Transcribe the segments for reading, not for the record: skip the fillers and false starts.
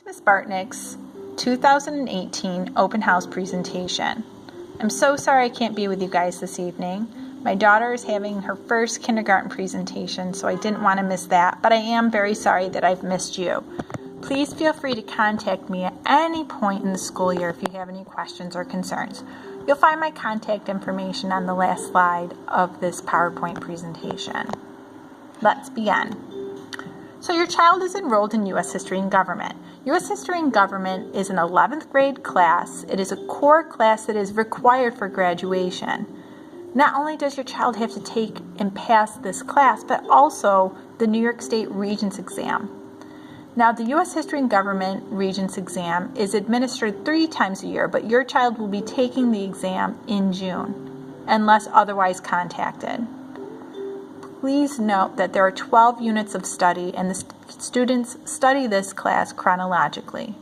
Miss Bartnick's 2018 open house presentation. I'm so sorry I can't be with you guys this evening. My daughter is having her first kindergarten presentation, so I didn't want to miss that, but I am very sorry that I've missed you. Please feel free to contact me at any point in the school year if you have any questions or concerns. You'll find my contact information on the last slide of this PowerPoint presentation. Let's begin. So your child is enrolled in U.S. History and Government. U.S. History and Government is an 11th grade class. It is a core class that is required for graduation. Not only does your child have to take and pass this class, but also the New York State Regents exam. Now, the U.S. History and Government Regents exam is administered 3 times a year, but your child will be taking the exam in June, unless otherwise contacted. Please note that there are 12 units of study, and the students study this class chronologically.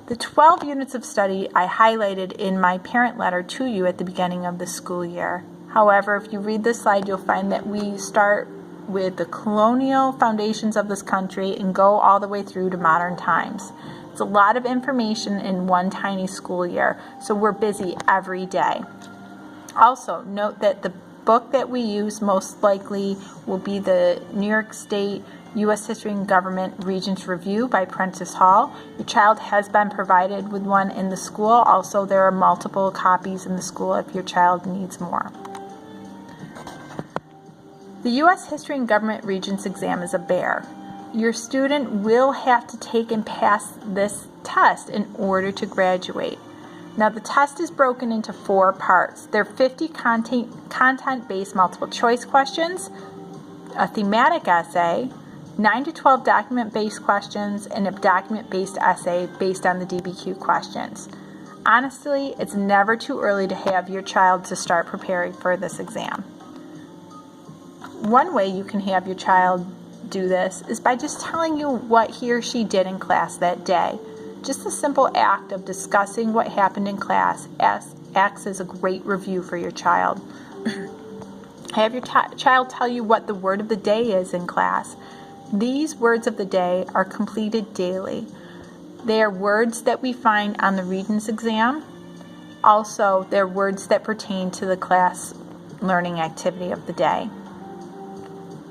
The 12 units of study I highlighted in my parent letter to you at the beginning of the school year. However, if you read this slide, you'll find that we start with the colonial foundations of this country and go all the way through to modern times. It's a lot of information in one tiny school year, so we're busy every day. Also, note that the book that we use most likely will be the New York State U.S. History and Government Regents Review by Prentice Hall. Your child has been provided with one in the school. Also, there are multiple copies in the school if your child needs more. The U.S. History and Government Regents exam is a bear. Your student will have to take and pass this test in order to graduate. Now, the test is broken into 4 parts. There are 50 content-based multiple choice questions, a thematic essay, 9 to 12 document-based questions, and a document-based essay based on the DBQ questions. Honestly, it's never too early to have your child to start preparing for this exam. One way you can have your child do this is by just telling you what he or she did in class that day. Just the simple act of discussing what happened in class acts as a great review for your child. Have your child tell you what the word of the day is in class. These words of the day are completed daily. They are words that we find on the Regents exam. Also, they're words that pertain to the class learning activity of the day.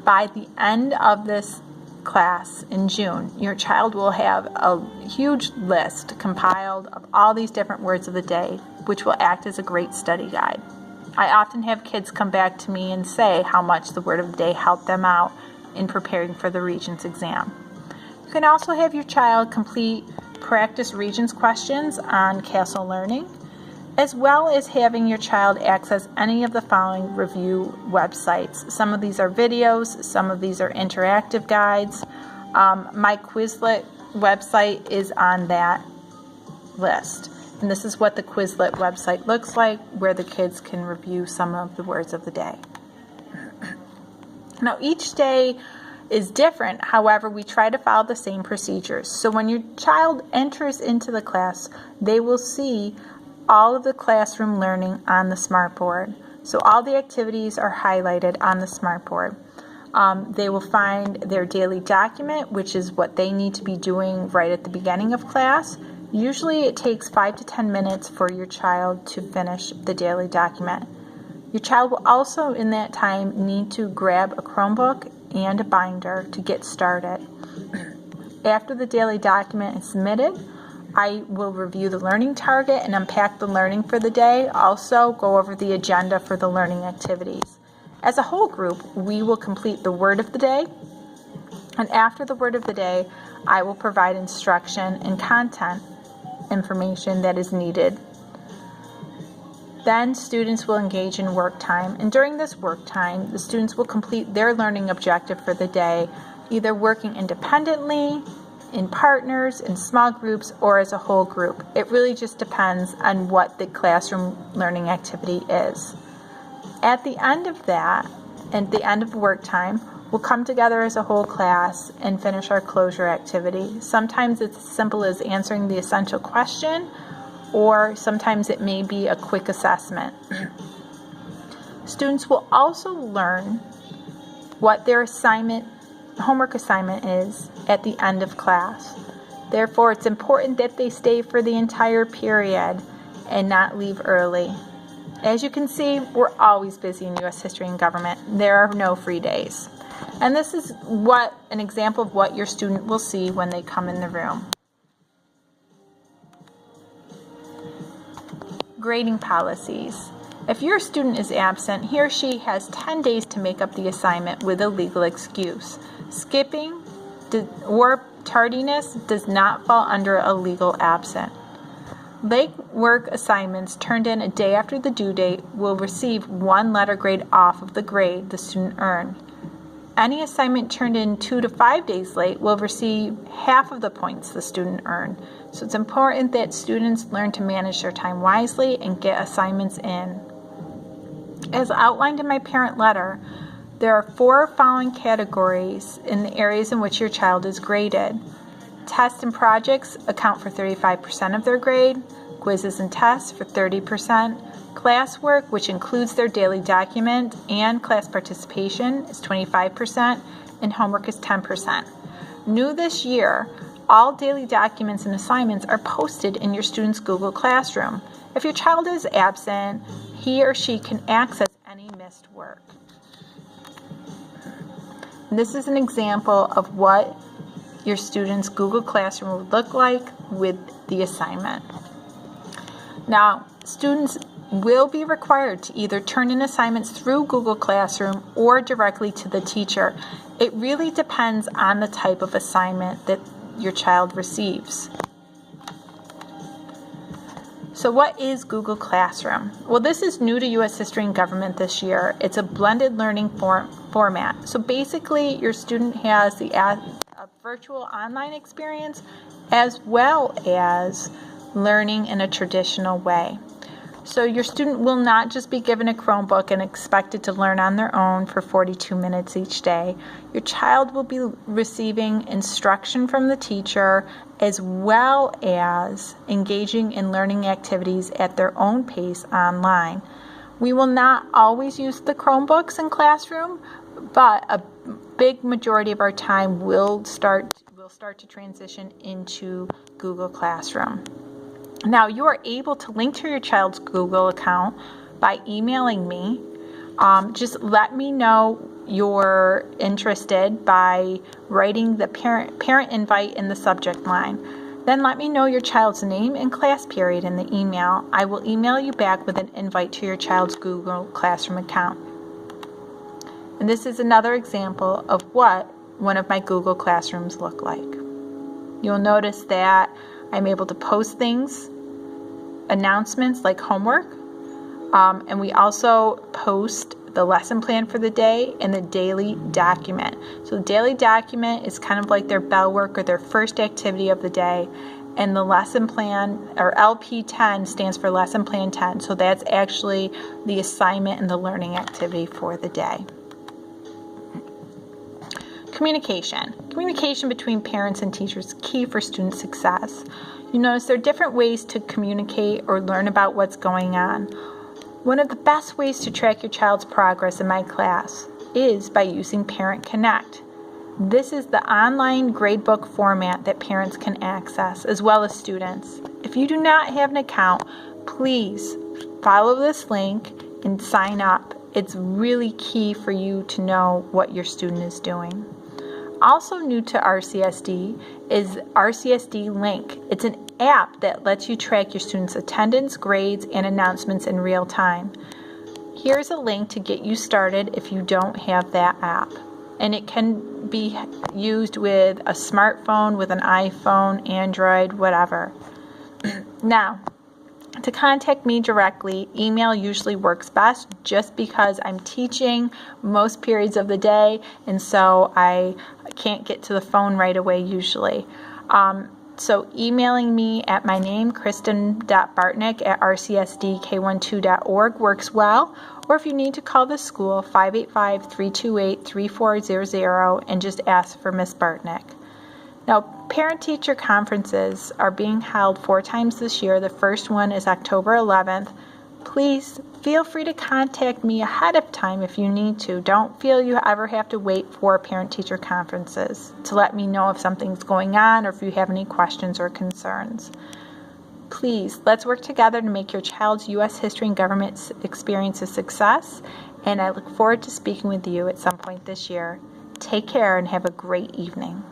By the end of this class in June, your child will have a huge list compiled of all these different words of the day, which will act as a great study guide. I often have kids come back to me and say how much the word of the day helped them out in preparing for the Regents exam. You can also have your child complete practice Regents questions on Castle Learning, as well as having your child access any of the following review websites. Some of these are videos, some of these are interactive guides. My Quizlet website is on that list. And this is what the Quizlet website looks like, where the kids can review some of the words of the day. Now, each day is different. However, we try to follow the same procedures. So when your child enters into the class, they will see all of the classroom learning on the smartboard. So all the activities are highlighted on the smartboard. They will find their daily document, which is what they need to be doing right at the beginning of class. Usually it takes 5 to 10 minutes for your child to finish the daily document. Your child will also in that time need to grab a Chromebook and a binder to get started. After the daily document is submitted, I will review the learning target and unpack the learning for the day. Also, go over the agenda for the learning activities. As a whole group, we will complete the word of the day. And after the word of the day, I will provide instruction and content information that is needed. Then students will engage in work time. And during this work time, the students will complete their learning objective for the day, either working independently, in partners, in small groups, or as a whole group. It really just depends on what the classroom learning activity is. At the end of that, at the end of work time, we'll come together as a whole class and finish our closure activity. Sometimes it's as simple as answering the essential question, or sometimes it may be a quick assessment. Students will also learn what their homework assignment is at the end of class. Therefore, it's important that they stay for the entire period and not leave early. As you can see, we're always busy in U.S. history and government. There are no free days. And this is an example of what your student will see when they come in the room. Grading policies. If your student is absent, he or she has 10 days to make up the assignment with a legal excuse. Skipping or tardiness does not fall under a legal absent. Late work assignments turned in a day after the due date will receive one letter grade off of the grade the student earned. Any assignment turned in 2 to 5 days late will receive half of the points the student earned. So it's important that students learn to manage their time wisely and get assignments in. As outlined in my parent letter, there are 4 following categories in the areas in which your child is graded. Tests and projects account for 35% of their grade, quizzes and tests for 30%, classwork, which includes their daily document and class participation, is 25%, and homework is 10%. New this year, all daily documents and assignments are posted in your student's Google Classroom. If your child is absent, he or she can access any missed work. And this is an example of what your student's Google Classroom would look like with the assignment. Now, students will be required to either turn in assignments through Google Classroom or directly to the teacher. It really depends on the type of assignment that your child receives. So what is Google Classroom? Well, this is new to U.S. history and government this year. It's a blended learning format. So basically, your student has a virtual online experience as well as learning in a traditional way. So your student will not just be given a Chromebook and expected to learn on their own for 42 minutes each day. Your child will be receiving instruction from the teacher as well as engaging in learning activities at their own pace online. We will not always use the Chromebooks in classroom, but a big majority of our time will start to transition into Google Classroom. Now, you are able to link to your child's Google account by emailing me. Just let me know you're interested by writing the parent invite in the subject line. Then let me know your child's name and class period in the email. I will email you back with an invite to your child's Google Classroom account. And this is another example of what one of my Google Classrooms look like. You'll notice that I'm able to post things, announcements like homework, and we also post the lesson plan for the day and the daily document. So the daily document is kind of like their bell work or their first activity of the day, and the lesson plan, or LP10, stands for Lesson Plan 10. So that's actually the assignment and the learning activity for the day. Communication. Communication between parents and teachers is key for student success. You notice there are different ways to communicate or learn about what's going on. One of the best ways to track your child's progress in my class is by using Parent Connect. This is the online gradebook format that parents can access as well as students. If you do not have an account, please follow this link and sign up. It's really key for you to know what your student is doing. Also new to RCSD is RCSD Link. It's an app that lets you track your students' attendance, grades, and announcements in real time. Here's a link to get you started if you don't have that app. And it can be used with a smartphone, with an iPhone, Android, whatever. Now, to contact me directly, email usually works best just because I'm teaching most periods of the day, and so I can't get to the phone right away usually. So emailing me at my name, kristen.bartnick@rcsdk12.org works well, or if you need to call the school, 585-328-3400 and just ask for Miss Bartnick. Now, parent-teacher conferences are being held 4 times this year. The first one is October 11th. Please Feel free to contact me ahead of time if you need to. Don't feel you ever have to wait for parent-teacher conferences to let me know if something's going on or if you have any questions or concerns. Please, let's work together to make your child's U.S. history and government experience a success, and I look forward to speaking with you at some point this year. Take care and have a great evening.